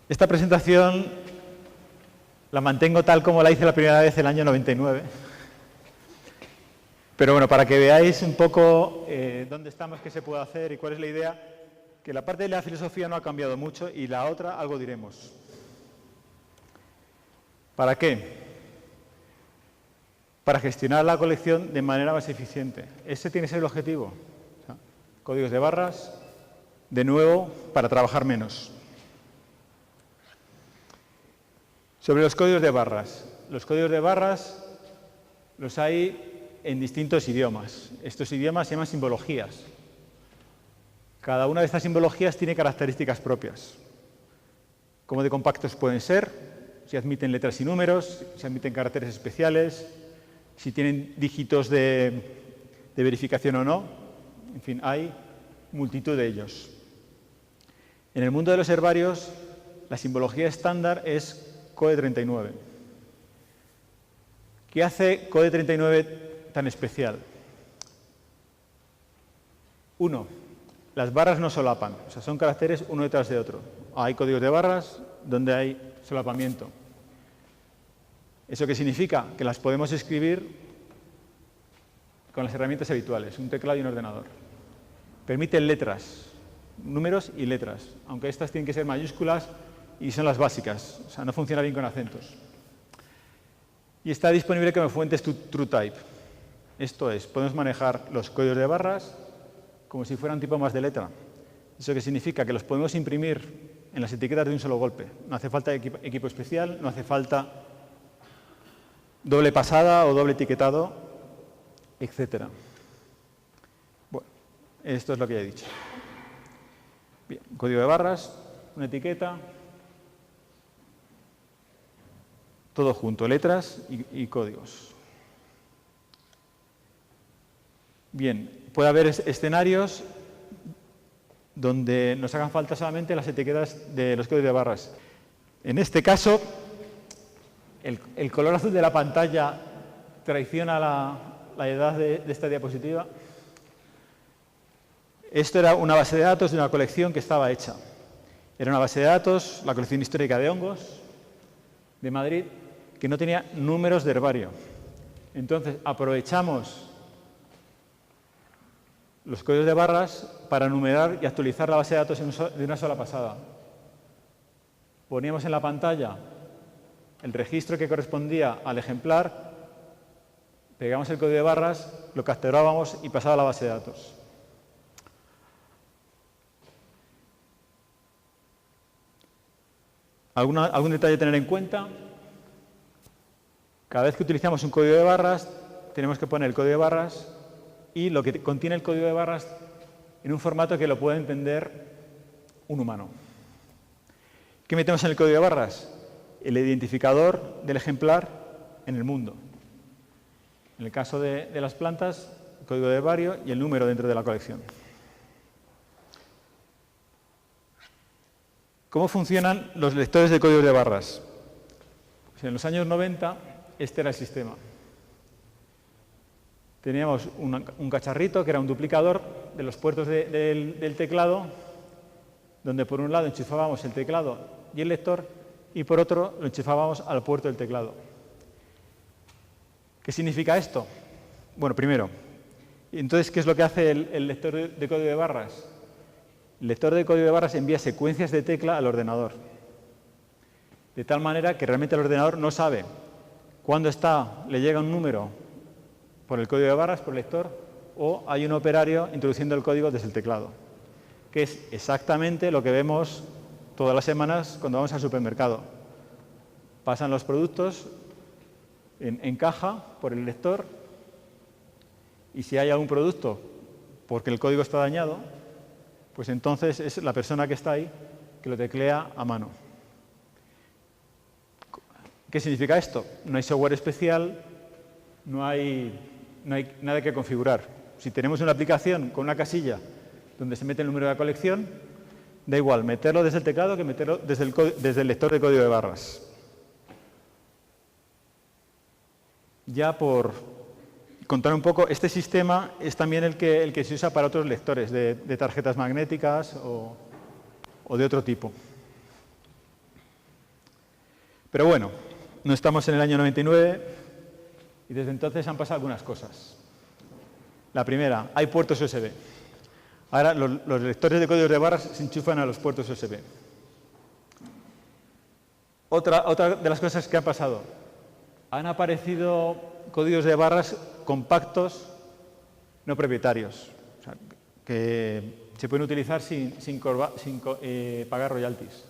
Esta presentación la mantengo tal como la hice la primera vez el año 99. Pero bueno, para que veáis un poco dónde estamos, qué se puede hacer y cuál es la idea, que la parte de la filosofía no ha cambiado mucho y la otra algo diremos. ¿Para qué? Para gestionar la colección de manera más eficiente. Ese tiene que ser el objetivo. O sea, códigos de barras, de nuevo, para trabajar menos. Sobre los códigos de barras. Los códigos de barras los hay en distintos idiomas. Estos idiomas se llaman simbologías. Cada una de estas simbologías tiene características propias. ¿Cómo de compactos pueden ser? Si admiten letras y números, si admiten caracteres especiales, si tienen dígitos de verificación o no. En fin, hay multitud de ellos. En el mundo de los herbarios, la simbología estándar es Code 39. ¿Qué hace Code 39 tan especial? Uno, las barras no solapan, o sea, son caracteres uno detrás de otro. Hay códigos de barras donde hay solapamiento. ¿Eso qué significa? Que las podemos escribir con las herramientas habituales, un teclado y un ordenador. Permiten letras, números y letras, aunque estas tienen que ser mayúsculas y son las básicas, o sea, no funciona bien con acentos. Y está disponible como fuentes TrueType. Esto es, podemos manejar los códigos de barras como si fueran tipo más de letra. ¿Eso qué significa? Que los podemos imprimir en las etiquetas de un solo golpe. No hace falta equipo especial, no hace falta doble pasada o doble etiquetado, etc. Bueno, esto es lo que ya he dicho. Bien, código de barras, una etiqueta, todo junto, letras y códigos. Bien, puede haber escenarios donde nos hagan falta solamente las etiquetas de los códigos de barras. En este caso, el color azul de la pantalla traiciona la edad de esta diapositiva. Esto era una base de datos de una colección que estaba hecha. Era una base de datos, la colección histórica de hongos de Madrid, que no tenía números de herbario. Entonces, aprovechamos los códigos de barras para numerar y actualizar la base de datos de una sola pasada. Poníamos en la pantalla el registro que correspondía al ejemplar, pegamos el código de barras, lo capturábamos y pasaba a la base de datos. ¿Algún detalle a tener en cuenta? Cada vez que utilizamos un código de barras, tenemos que poner el código de barras y lo que contiene el código de barras en un formato que lo pueda entender un humano. ¿Qué metemos en el código de barras? El identificador del ejemplar en el mundo. En el caso de las plantas, el código de herbario y el número dentro de la colección. ¿Cómo funcionan los lectores de códigos de barras? Pues en los años 90, este era el sistema. Teníamos un cacharrito que era un duplicador de los puertos del teclado, donde por un lado enchufábamos el teclado y el lector, y por otro lo enchufábamos al puerto del teclado. ¿Qué significa esto? Bueno, primero, entonces, ¿qué es lo que hace el lector de código de barras? El lector de código de barras envía secuencias de tecla al ordenador, de tal manera que realmente el ordenador no sabe cuándo le llega un número por el código de barras, por el lector, o hay un operario introduciendo el código desde el teclado, que es exactamente lo que vemos todas las semanas cuando vamos al supermercado. Pasan los productos en caja por el lector y si hay algún producto porque el código está dañado, pues entonces es la persona que está ahí que lo teclea a mano. ¿Qué significa esto? No hay software especial, no hay nada que configurar. Si tenemos una aplicación con una casilla donde se mete el número de la colección, da igual meterlo desde el teclado que meterlo desde el lector de código de barras. Ya por contar un poco, este sistema es también el que se usa para otros lectores de tarjetas magnéticas o de otro tipo. Pero bueno, no estamos en el año 99 y desde entonces han pasado algunas cosas. La primera, hay puertos USB. Ahora los lectores de códigos de barras se enchufan a los puertos USB. Otra de las cosas que han pasado, han aparecido códigos de barras compactos no propietarios, o sea, que se pueden utilizar sin pagar royalties.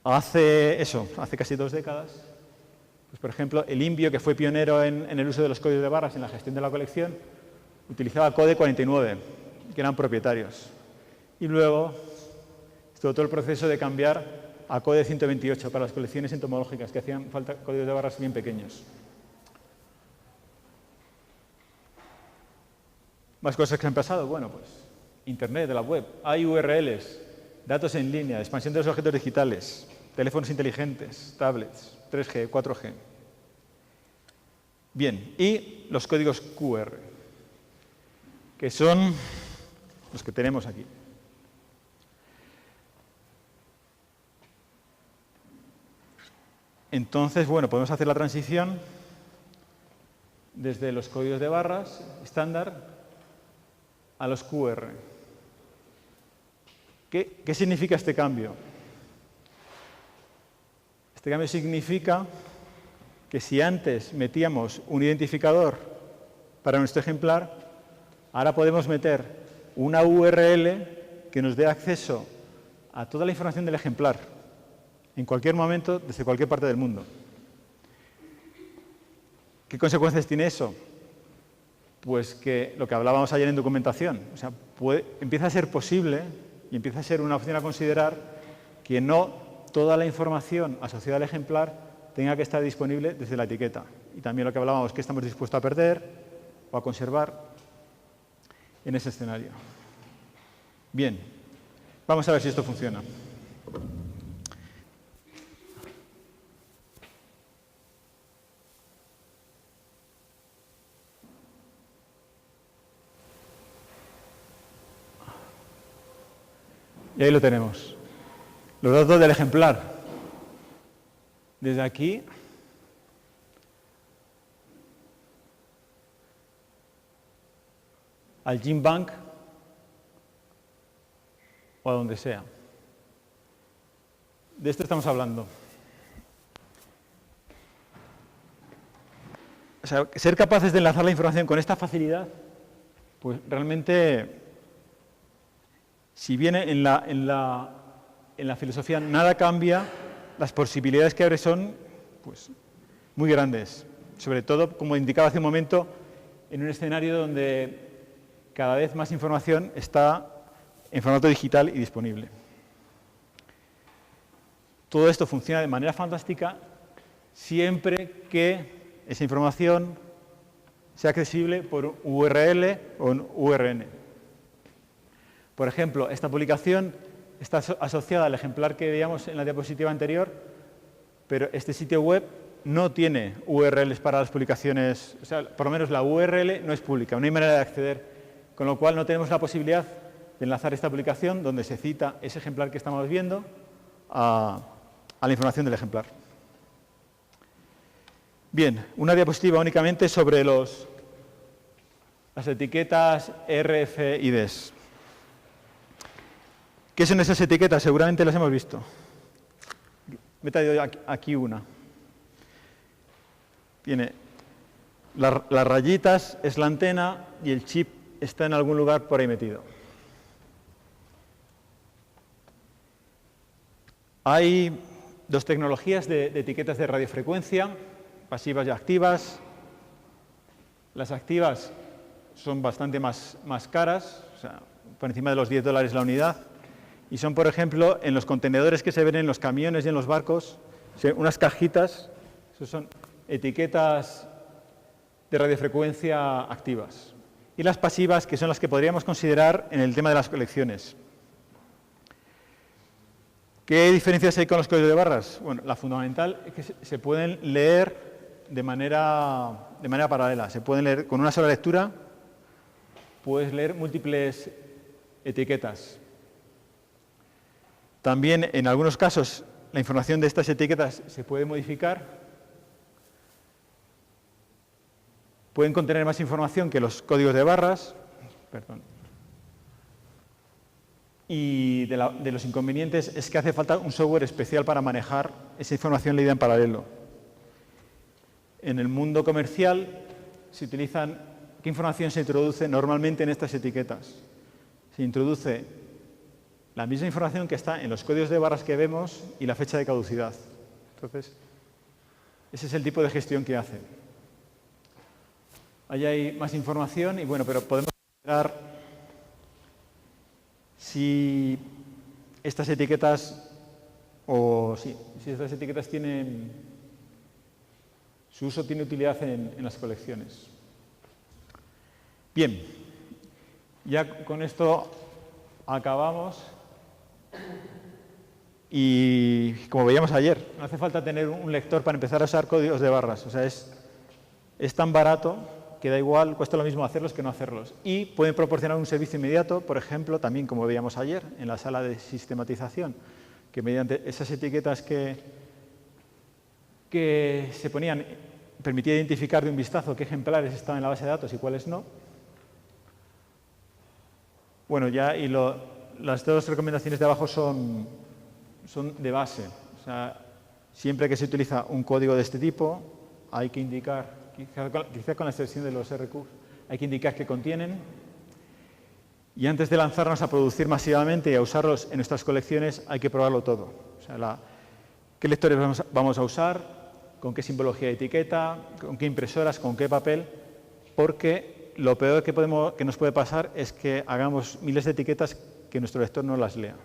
Hace casi 2 décadas, pues por ejemplo, el Inbio, que fue pionero en el uso de los códigos de barras en la gestión de la colección, utilizaba Code 49, que eran propietarios. Y luego estuvo todo el proceso de cambiar a Code 128 para las colecciones entomológicas, que hacían falta códigos de barras bien pequeños. Más cosas que han pasado, bueno, pues Internet, de la web, hay URLs, datos en línea, expansión de los objetos digitales, teléfonos inteligentes, tablets, 3G, 4G. Bien, y los códigos QR, que son los que tenemos aquí. Entonces, bueno, podemos hacer la transición desde los códigos de barras estándar a los QR. ¿Qué significa este cambio? Este cambio significa que si antes metíamos un identificador para nuestro ejemplar, ahora podemos meter una URL que nos dé acceso a toda la información del ejemplar, en cualquier momento, desde cualquier parte del mundo. ¿Qué consecuencias tiene eso? Pues que lo que hablábamos ayer en documentación, o sea, empieza a ser posible y empieza a ser una opción a considerar que no toda la información asociada al ejemplar tenga que estar disponible desde la etiqueta. Y también lo que hablábamos, que estamos dispuestos a perder o a conservar en ese escenario. Bien, vamos a ver si esto funciona. Y ahí lo tenemos. Los datos del ejemplar. Desde aquí al GenBank o a donde sea. De esto estamos hablando. O sea, ser capaces de enlazar la información con esta facilidad, pues realmente, si bien en la filosofía nada cambia, las posibilidades que abre son pues, muy grandes. Sobre todo, como indicaba hace un momento, en un escenario donde cada vez más información está en formato digital y disponible. Todo esto funciona de manera fantástica siempre que esa información sea accesible por un URL o un URN. Por ejemplo, esta publicación está asociada al ejemplar que veíamos en la diapositiva anterior, pero este sitio web no tiene URLs para las publicaciones, o sea, por lo menos la URL no es pública, no hay manera de acceder, con lo cual no tenemos la posibilidad de enlazar esta publicación donde se cita ese ejemplar que estamos viendo a la información del ejemplar. Bien, una diapositiva únicamente sobre las etiquetas RFIDs. ¿Qué son esas etiquetas? Seguramente las hemos visto. Me he traído aquí una. Tiene las rayitas, es la antena y el chip está en algún lugar por ahí metido. Hay dos tecnologías de etiquetas de radiofrecuencia, pasivas y activas. Las activas son bastante más caras, o sea, por encima de los $10 la unidad. Y son, por ejemplo, en los contenedores que se ven en los camiones y en los barcos, unas cajitas, eso son etiquetas de radiofrecuencia activas. Y las pasivas, que son las que podríamos considerar en el tema de las colecciones. ¿Qué diferencias hay con los códigos de barras? Bueno, la fundamental es que se pueden leer de manera paralela. Se pueden leer con una sola lectura, puedes leer múltiples etiquetas. También, en algunos casos, la información de estas etiquetas se puede modificar. Pueden contener más información que los códigos de barras. Perdón. Y de los inconvenientes es que hace falta un software especial para manejar esa información leída en paralelo. En el mundo comercial se utilizan, ¿qué información se introduce normalmente en estas etiquetas? Se introduce la misma información que está en los códigos de barras que vemos y la fecha de caducidad. Entonces, ese es el tipo de gestión que hace. Ahí hay más información y bueno, pero podemos considerar si estas etiquetas si estas etiquetas tienen su uso, tiene utilidad en las colecciones. Bien, ya con esto acabamos. Y como veíamos ayer, no hace falta tener un lector para empezar a usar códigos de barras. O sea, es tan barato que da igual, cuesta lo mismo hacerlos que no hacerlos. Y pueden proporcionar un servicio inmediato, por ejemplo, también como veíamos ayer en la sala de sistematización, que mediante esas etiquetas que se ponían, permitía identificar de un vistazo qué ejemplares estaban en la base de datos y cuáles no. Bueno, ya las dos recomendaciones de abajo son de base. O sea, siempre que se utiliza un código de este tipo, hay que indicar, quizá con la excepción de los RQ, hay que indicar qué contienen. Y antes de lanzarnos a producir masivamente y a usarlos en nuestras colecciones, hay que probarlo todo. O sea, qué lectores vamos a usar, con qué simbología de etiqueta, con qué impresoras, con qué papel, porque lo peor que nos puede pasar es que hagamos miles de etiquetas que nuestro lector no las lea.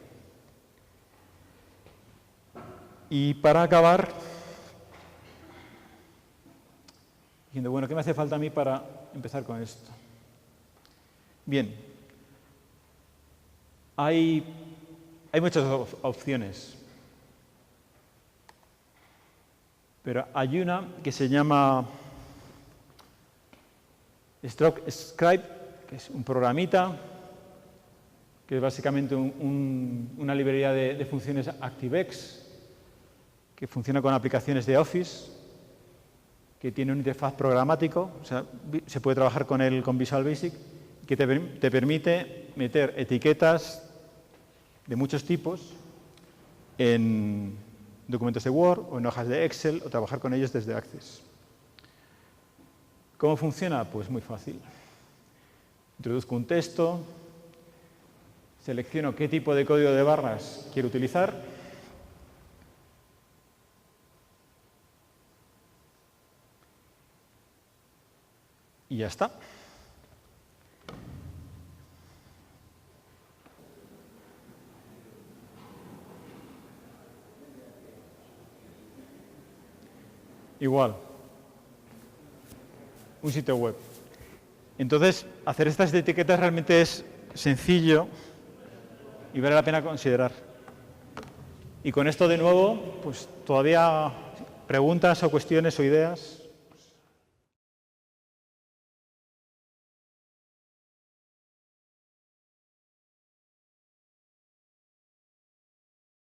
Y para acabar, diciendo, bueno, ¿qué me hace falta a mí para empezar con esto? Bien, hay muchas opciones, pero hay una que se llama Scribe, que es un programita, que es básicamente una librería de funciones ActiveX, que funciona con aplicaciones de Office, que tiene un interfaz programático, o sea, se puede trabajar con él con Visual Basic, que te permite meter etiquetas de muchos tipos en documentos de Word o en hojas de Excel o trabajar con ellos desde Access. ¿Cómo funciona? Pues muy fácil. Introduzco un texto, selecciono qué tipo de código de barras quiero utilizar, y ya está. Igual. Un sitio web. Entonces, hacer estas etiquetas realmente es sencillo y vale la pena considerar. Y con esto, de nuevo, pues todavía preguntas o cuestiones o ideas.